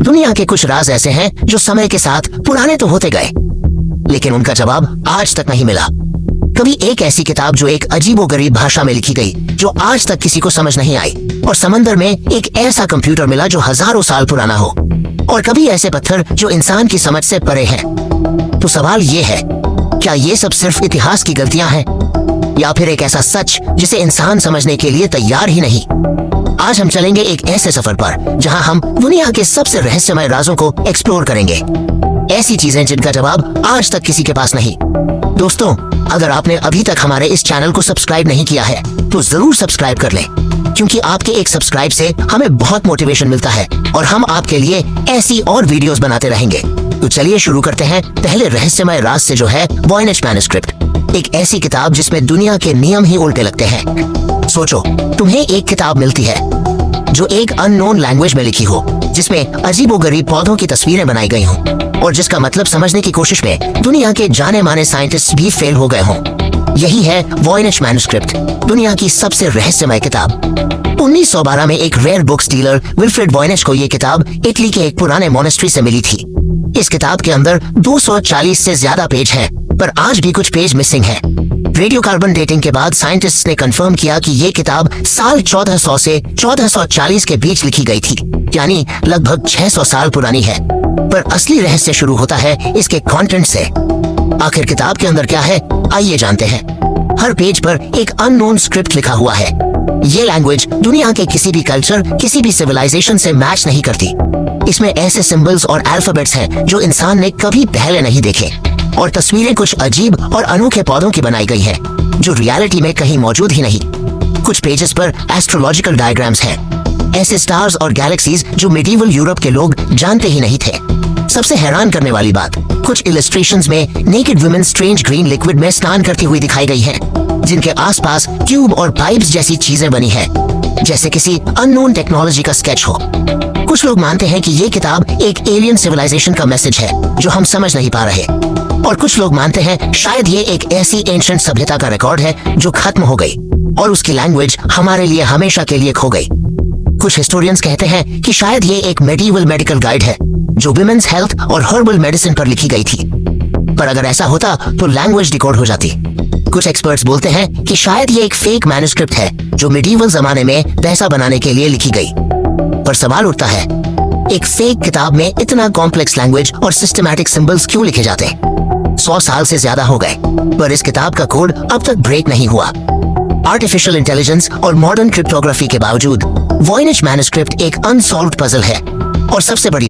दुनिया के कुछ राज ऐसे हैं जो समय के साथ पुराने तो होते गए, लेकिन उनका जवाब आज तक नहीं मिला। कभी एक ऐसी किताब जो एक अजीबोगरीब भाषा में लिखी गई जो आज तक किसी को समझ नहीं आई, और समंदर में एक ऐसा कंप्यूटर मिला जो हजारों साल पुराना हो, और कभी ऐसे पत्थर जो इंसान की समझ से परे हैं। तो सवाल ये है, क्या ये सब सिर्फ इतिहास की गलतियां हैं, या फिर एक ऐसा सच जिसे इंसान समझने के लिए तैयार ही नहीं? आज हम चलेंगे एक ऐसे सफर पर जहां हम दुनिया के सबसे रहस्यमय राजों को एक्सप्लोर करेंगे, ऐसी चीजें जिनका जवाब आज तक किसी के पास नहीं। दोस्तों, अगर आपने अभी तक हमारे इस चैनल को सब्सक्राइब नहीं किया है तो जरूर सब्सक्राइब कर लें, क्योंकि आपके एक सब्सक्राइब से हमें बहुत मोटिवेशन मिलता है और हम आपके लिए ऐसी और वीडियोस बनाते रहेंगे। तो चलिए शुरू करते हैं पहले रहस्यमय राज से, जो है वॉयनेज मैन्युस्क्रिप्ट, एक ऐसी किताब जिसमें दुनिया के नियम ही उल्टे लगते हैं। सोचो, तुम्हें एक किताब मिलती है जो एक अननोन लैंग्वेज में लिखी हो, जिसमें अजीबोगरीब पौधों की तस्वीरें बनाई गई हों, और जिसका मतलब समझने की कोशिश में दुनिया के जाने माने साइंटिस्ट भी फेल हो गए हों। यही है वॉयनेज मैन्युस्क्रिप्ट, दुनिया की सबसे रहस्यमय किताब। 1912 में एक रेयर बुक्स डीलर विल्फ्रेड वॉयनेज को ये किताब इटली के एक पुराने मोनेस्ट्री से मिली थी। इस किताब के अंदर 240 से ज्यादा पेज हैं, पर आज भी कुछ पेज मिसिंग हैं। रेडियोकार्बन डेटिंग के बाद साइंटिस्ट्स ने कंफर्म किया कि ये किताब साल 1400 से 1440 के बीच लिखी गई थी, यानी लगभग 600 साल पुरानी है। पर असली रहस्य शुरू होता है इसके कंटेंट से। आखिर किताब के अंदर क्या है, आइए जानते हैं। हर पेज पर एक अननोन स्क्रिप्ट लिखा हुआ है। ये लैंग्वेज दुनिया के किसी भी कल्चर, किसी भी सिविलाइजेशन से मैच नहीं करती। इसमें ऐसे सिंबल्स और अल्फाबेट्स हैं जो इंसान ने कभी पहले नहीं देखे, और तस्वीरें कुछ अजीब और अनोखे पौधों की बनाई गई हैं, जो रियलिटी में कहीं मौजूद ही नहीं। कुछ पेजेस पर एस्ट्रोलॉजिकल डायग्राम्स हैं, ऐसे स्टार्स और गैलेक्सीज जो मिडीवल यूरोप के लोग जानते ही नहीं थे। सबसे हैरान करने वाली बात, कुछ इलस्ट्रेशंस में naked women strange green liquid में स्नान करती हुई दिखाई गई हैं, जिनके आसपास ट्यूब और पाइप्स जैसी चीजें बनी हैं, जैसे किसी अननोन टेक्नोलॉजी का स्केच हो। कुछ लोग मानते हैं कि ये किताब एक एलियन सिविलाइजेशन का मैसेज है जो हम समझ नहीं पा रहे, और कुछ लोग मानते हैं शायद ये एक ऐसी एंशिएंट सभ्यता का रिकॉर्ड है जो खत्म हो गई और उसकी लैंग्वेज हमारे लिए हमेशा के लिए खो गई। कुछ हिस्टोरियंस कहते हैं कि शायद ये एक मेडिवल मेडिकल गाइड है जो विमेन्स हेल्थ और हर्बल मेडिसिन पर लिखी गई थी, पर अगर ऐसा होता तो लैंग्वेज डिकोड हो जाती। कुछ एक्सपर्ट्स बोलते हैं कि शायद ये एक फेक मैन्युस्क्रिप्ट है जो मेडिवल जमाने में पैसा बनाने के लिए लिखी गई। पर सवाल उठता है, एक फेक किताब में इतना कॉम्प्लेक्स लैंग्वेज और सिस्टमैटिक सिंबल्स क्यों लिखे जाते? 100 साल से ज्यादा हो गए, पर इस किताब का कोड अब तक ब्रेक नहीं हुआ। आर्टिफिशियल इंटेलिजेंस और मॉडर्न क्रिप्टोग्राफी के बावजूद वॉयनेज मैन्युस्क्रिप्ट एक अनसॉल्व्ड पजल है, और सबसे बड़ी